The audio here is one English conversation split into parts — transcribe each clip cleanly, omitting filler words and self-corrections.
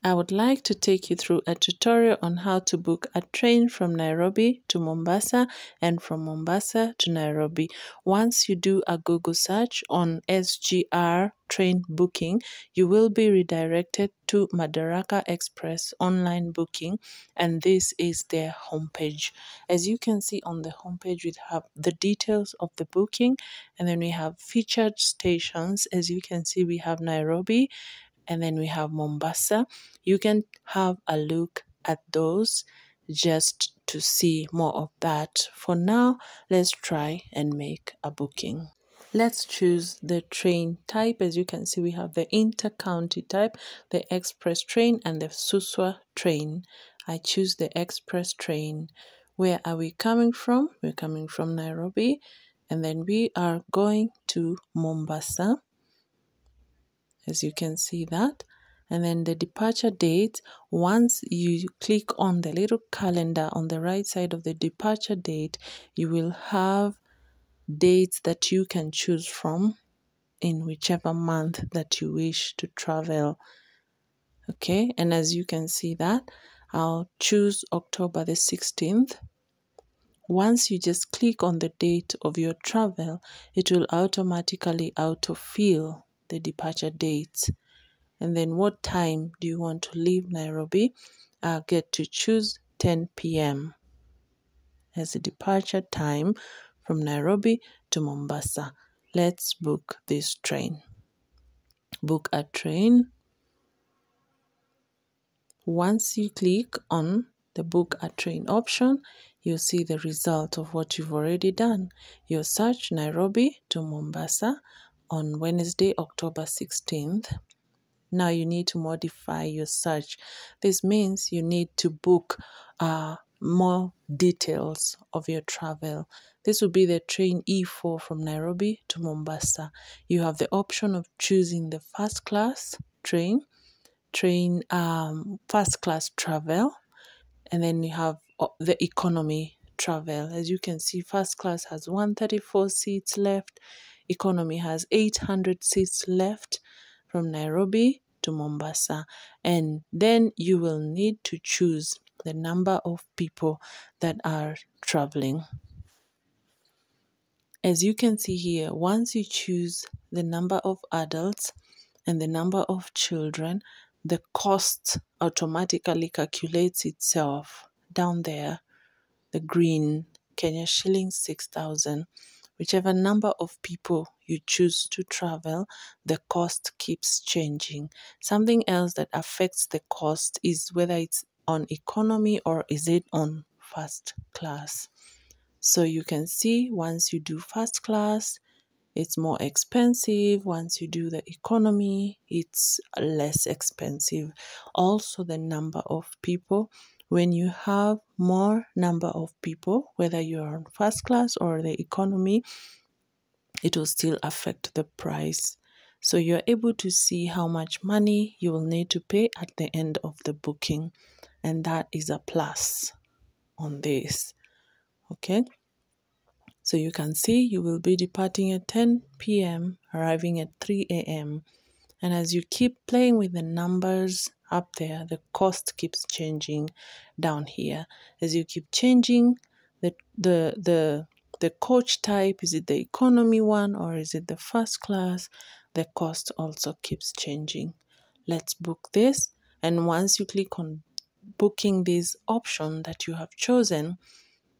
I would like to take you through a tutorial on how to book a train from Nairobi to Mombasa and from Mombasa to Nairobi. Once you do a Google search on SGR Train booking, you will be redirected to Madaraka Express online booking, and this is their homepage. As you can see on the homepage, we have the details of the booking, and then we have featured stations. As you can see, we have Nairobi, and then we have Mombasa. You can have a look at those just to see more of that. For now, let's try and make a booking. Let's choose the train type. As you can see, we have the inter-county type, the express train, and the Suswa train. I choose the express train. Where are we coming from? We're coming from Nairobi, and then we are going to Mombasa. As you can see that. And then the departure date, once you click on the little calendar on the right side of the departure date, you will have dates that you can choose from in whichever month that you wish to travel. Okay, and as you can see that, I'll choose October the 16th. Once you just click on the date of your travel, it will automatically autofill the departure dates. And then what time do you want to leave Nairobi? I'll get to choose 10 p.m. as the departure time from Nairobi to Mombasa. Let's book this train. Book a train. Once you click on the book a train option, you'll see the result of what you've already done. You'll search Nairobi to Mombasa on Wednesday, October 16th. Now you need to modify your search. This means you need to book more details of your travel. This will be the train E4 from Nairobi to Mombasa. You have the option of choosing the first class train first class travel, and then you have the economy travel. As you can see, first class has 134 seats left. Economy has 800 seats left from Nairobi to Mombasa, and then you will need to choose the number of people that are traveling. As you can see here, once you choose the number of adults and the number of children, the cost automatically calculates itself down there, the green Kenya shillings 6,000. Whichever number of people you choose to travel, the cost keeps changing. Something else that affects the cost is whether it's on economy or is it on first class. So you can see once you do first class, it's more expensive. Once you do the economy, it's less expensive. Also, the number of people. When you have more number of people, whether you're on first class or the economy, it will still affect the price. So you're able to see how much money you will need to pay at the end of the booking. And that is a plus on this. Okay. So you can see you will be departing at 10 p.m., arriving at 3 a.m. And as you keep playing with the numbers up there, the cost keeps changing down here. As you keep changing the coach type, is it the economy one or is it the first class? The cost also keeps changing. Let's book this. And once you click on booking this option that you have chosen,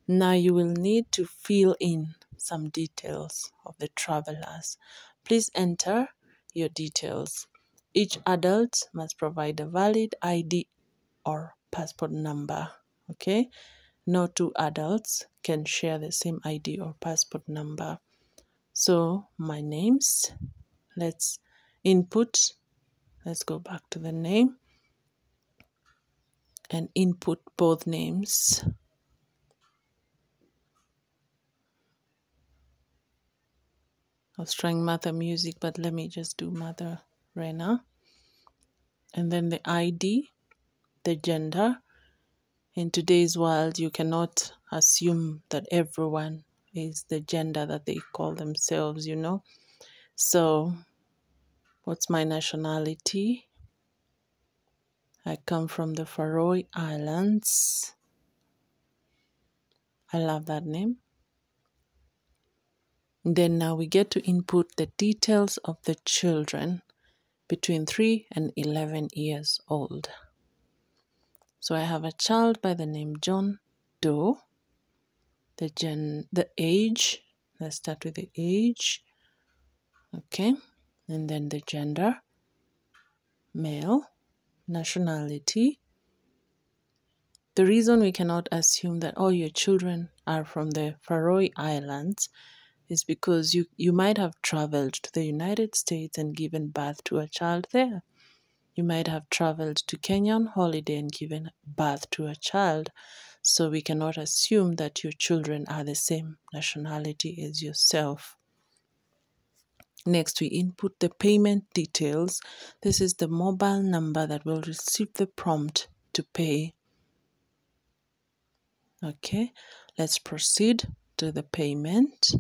now you will need to fill in some details of the travelers. Please enter your details. Each adult must provide a valid ID or passport number. Okay? No two adults can share the same ID or passport number. So my names, let's input. Let's go back to the name and input both names. I was trying Mother Music, but let me just do Mother Rena. And then the ID, the gender. In today's world, you cannot assume that everyone is the gender that they call themselves, you know. So, what's my nationality? I come from the Faroe Islands. I love that name. Then now we get to input the details of the children between 3 and 11 years old. So I have a child by the name John Doe. The age, let's start with the age. Okay, and then the gender, male, nationality. The reason we cannot assume that all your children are from the Faroe Islands is because you might have traveled to the United States and given birth to a child there. You might have traveled to Kenya on holiday and given birth to a child. So we cannot assume that your children are the same nationality as yourself. Next, we input the payment details. This is the mobile number that will receive the prompt to pay. Okay, let's proceed to the payment.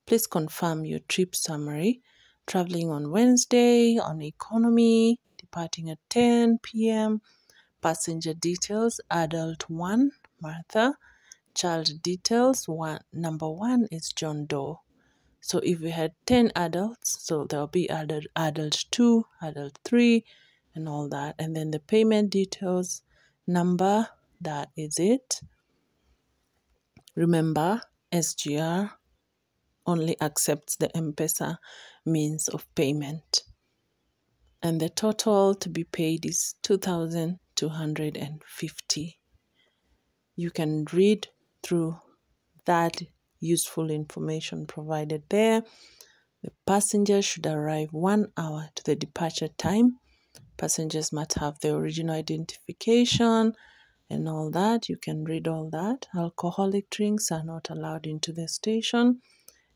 Please confirm your trip summary. Traveling on Wednesday on economy, departing at 10 p.m. Passenger details, adult 1, Martha. Child details, number 1 is John Doe. So if we had 10 adults, so there'll be adult 2, adult 3, and all that. And then the payment details, number, that is it. Remember, SGR only accepts the M-PESA means of payment. And the total to be paid is 2,250. You can read through that useful information provided there. The passengers should arrive 1 hour to the departure time. Passengers must have the original identification and all that. You can read all that. Alcoholic drinks are not allowed into the station.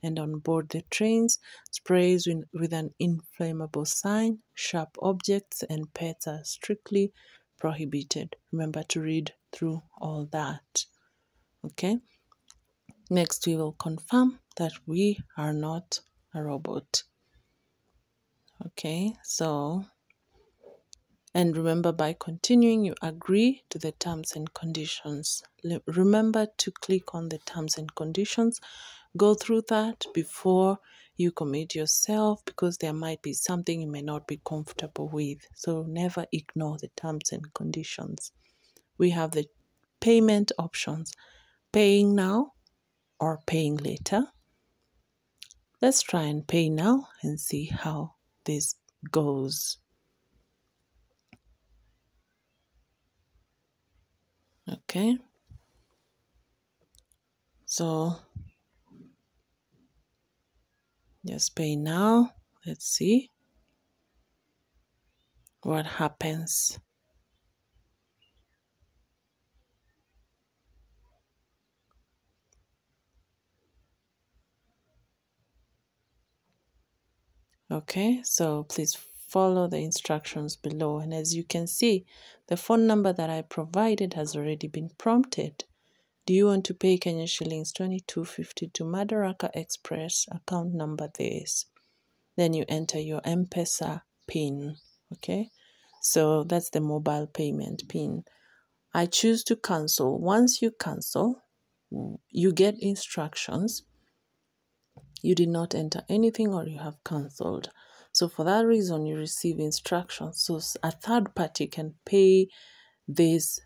And on board the trains, sprays with an inflammable sign, sharp objects, and pets are strictly prohibited. Remember to read through all that. Okay? Next, we will confirm that we are not a robot. Okay, so, and remember, by continuing, you agree to the terms and conditions. Remember to click on the terms and conditions. Go through that before you commit yourself, because there might be something you may not be comfortable with. So never ignore the terms and conditions. We have the payment options, paying now or paying later. Let's try and pay now and see how this goes. Okay. So just pay now. Let's see what happens. Okay, so please follow the instructions below. And as you can see, the phone number that I provided has already been prompted. Do you want to pay Kenya shillings 22.50 to Madaraka Express? Account number this. Then you enter your M-PESA PIN. Okay, so that's the mobile payment PIN. I choose to cancel. Once you cancel, you get instructions. You did not enter anything or you have cancelled. So for that reason, you receive instructions. So a third party can pay this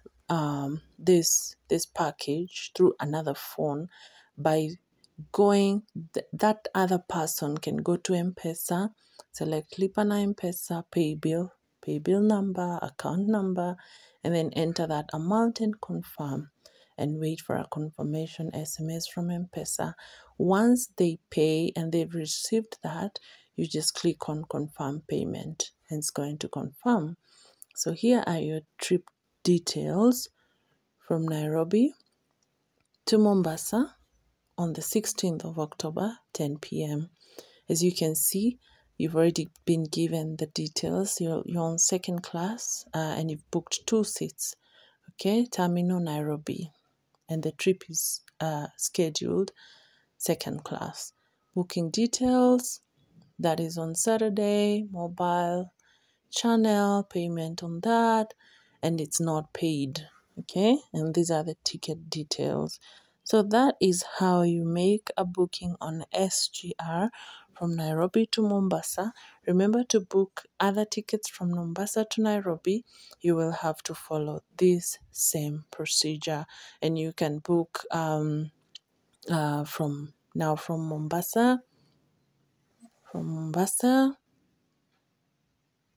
this package through another phone by going. That other person can go to M-PESA, select Lipa na M-PESA, pay bill number, account number, and then enter that amount and confirm, and wait for a confirmation SMS from M-PESA. Once they pay and they've received that, you just click on confirm payment and it's going to confirm. So here are your trip details from Nairobi to Mombasa on the 16th of October, 10 p.m. As you can see, you've already been given the details. You're on second class and you've booked 2 seats. Okay, Terminal Nairobi. And the trip is scheduled second class. Booking details, that is on Saturday, mobile. channel, payment on that, and it's not paid. Okay, and these are the ticket details. So that is how you make a booking on SGR from Nairobi to Mombasa. Remember, to book other tickets from Mombasa to Nairobi, you will have to follow this same procedure, and you can book from Mombasa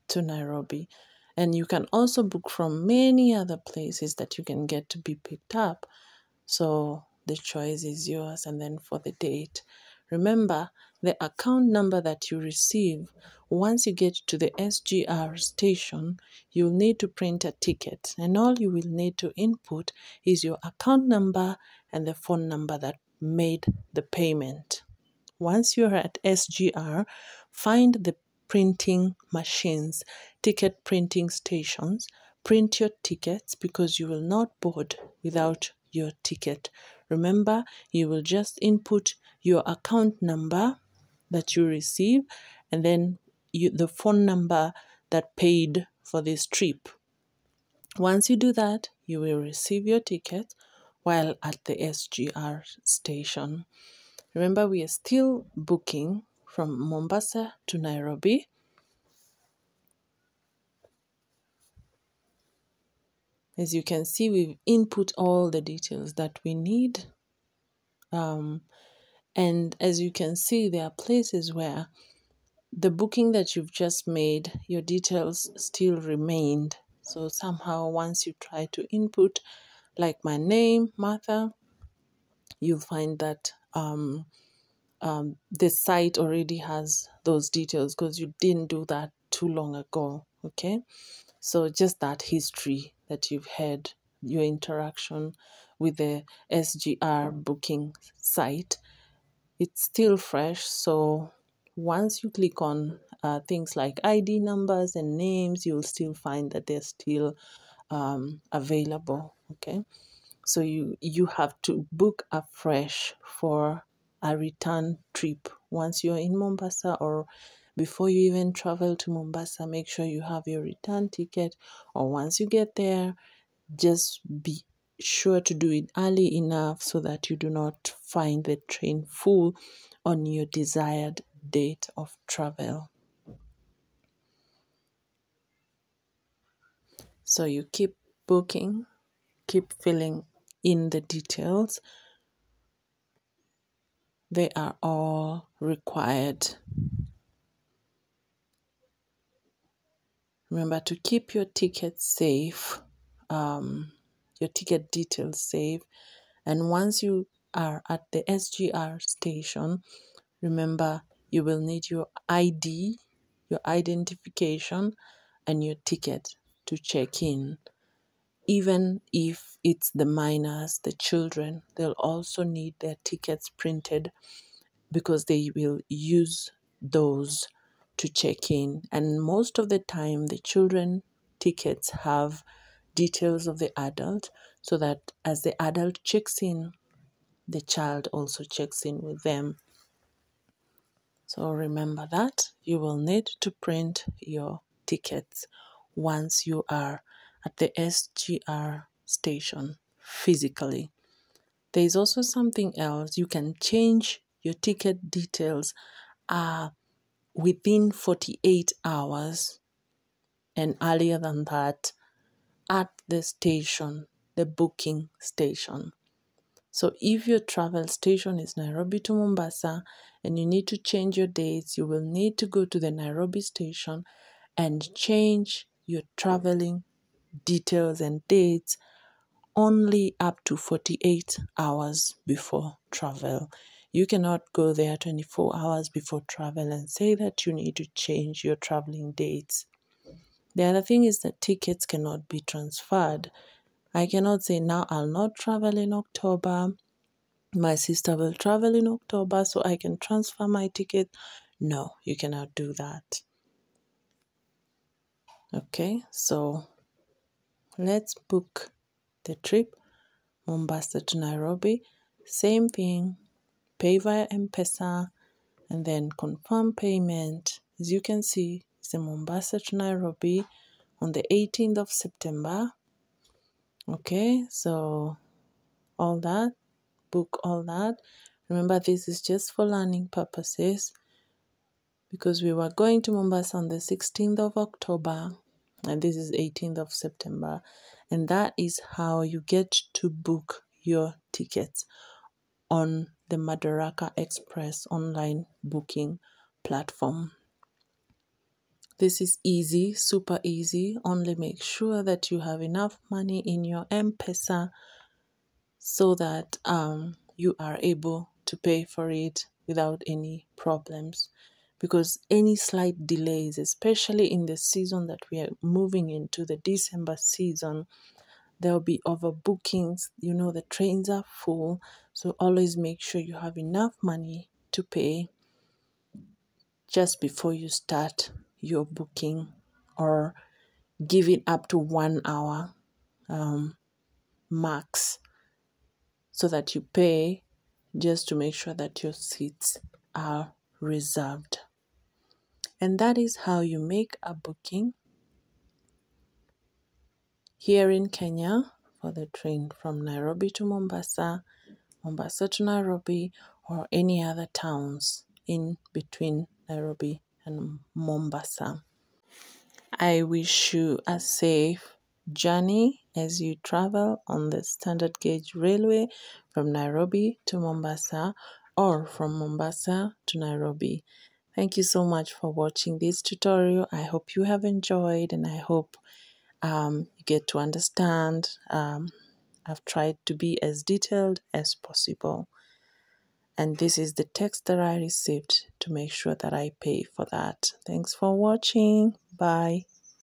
to Nairobi. And you can also book from many other places that you can get to be picked up. So the choice is yours. And then for the date, remember the account number that you receive. Once you get to the SGR station, you'll need to print a ticket, and all you will need to input is your account number and the phone number that made the payment. Once you're at SGR, find the printing machines, ticket printing stations, print your tickets because you will not board without your ticket. Remember, you will just input your account number that you receive and then the phone number that paid for this trip. Once you do that, you will receive your ticket while at the SGR station. Remember, we are still booking from Mombasa to Nairobi. As you can see, we've input all the details that we need. And as you can see, there are places where the booking that you've just made, your details still remained. So somehow once you try to input, like my name, Martha, you'll find that the site already has those details because you didn't do that too long ago. Okay, so just that history that you've had, your interaction with the SGR booking site, it's still fresh. So once you click on things like ID numbers and names, you'll still find that they're still available. Okay, so you have to book afresh for a return trip. Once you're in Mombasa, or before you even travel to Mombasa, make sure you have your return ticket, or once you get there, just be sure to do it early enough so that you do not find the train full on your desired date of travel. So you keep booking, keep filling in the details. They are all required. Remember to keep your ticket safe, your ticket details safe. And once you are at the SGR station, remember you will need your ID, your identification, and your ticket to check in. Even if it's the minors, the children, they'll also need their tickets printed because they will use those to check in. And most of the time, the children tickets have details of the adult, so that as the adult checks in, the child also checks in with them. So remember that you will need to print your tickets once you are at the SGR station physically. There is also something else. You can change your ticket details within 48 hours and earlier than that at the station, the booking station. So if your travel station is Nairobi to Mombasa and you need to change your dates, you will need to go to the Nairobi station and change your traveling details and dates only up to 48 hours before travel. You cannot go there 24 hours before travel and say that you need to change your traveling dates. The other thing is that tickets cannot be transferred. I cannot say now I'll not travel in October. My sister will travel in October, so I can transfer my ticket. No, you cannot do that. Okay, so let's book the trip Mombasa to Nairobi. Same thing, pay via M-PESA and then confirm payment. As you can see, is in Mombasa to Nairobi on the 18th of September. Okay, so all that, book all that. Remember, this is just for learning purposes because we were going to Mombasa on the 16th of October and this is 18th of September. And that is how you get to book your tickets on the Madaraka Express online booking platform. This is easy, super easy. Only make sure that you have enough money in your M-PESA so that you are able to pay for it without any problems. Because any slight delays, especially in the season that we are moving into, the December season, there will be overbookings. You know, the trains are full. So always make sure you have enough money to pay just before you start your booking, or give it up to 1 hour max so that you pay just to make sure that your seats are reserved. And that is how you make a booking here in Kenya for the train from Nairobi to Mombasa, Mombasa to Nairobi, or any other towns in between Nairobi and Mombasa. I wish you a safe journey as you travel on the standard gauge railway from Nairobi to Mombasa or from Mombasa to Nairobi. Thank you so much for watching this tutorial. I hope you have enjoyed and I hope you get to understand. I've tried to be as detailed as possible. And this is the text that I received to make sure that I pay for that. Thanks for watching. Bye.